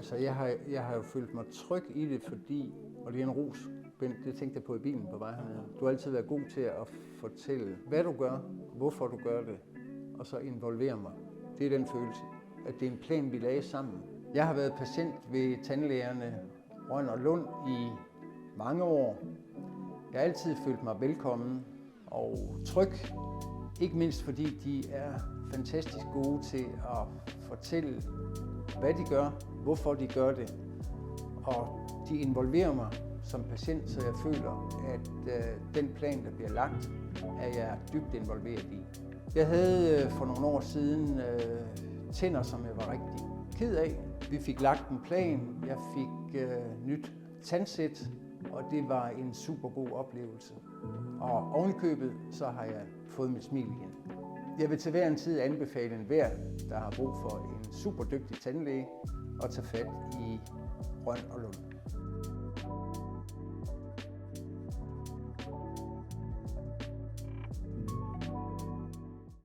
Altså, jeg har jo følt mig tryg i det, fordi, og det er en ros, det tænkte jeg på i bilen på vej hernede. Du har altid været god til at fortælle, hvad du gør, hvorfor du gør det, og så involvere mig. Det er den følelse, at det er en plan, vi lagde sammen. Jeg har været patient ved tandlægerne Rønn og Lund i mange år. Jeg har altid følt mig velkommen og tryg, ikke mindst fordi de er fantastisk gode til at fortælle, hvad de gør, hvorfor de gør det, og de involverer mig som patient, så jeg føler, at den plan, der bliver lagt, er jeg dybt involveret i. Jeg havde for nogle år siden tænder, som jeg var rigtig ked af. Vi fik lagt en plan, jeg fik nyt tandsæt, og det var en super god oplevelse. Og ovenikøbet, så har jeg fået mit smil igen. Jeg vil til hver en tid anbefale enhver, der har brug for en super dygtig tandlæge, at tage fat i Rønn og Lund.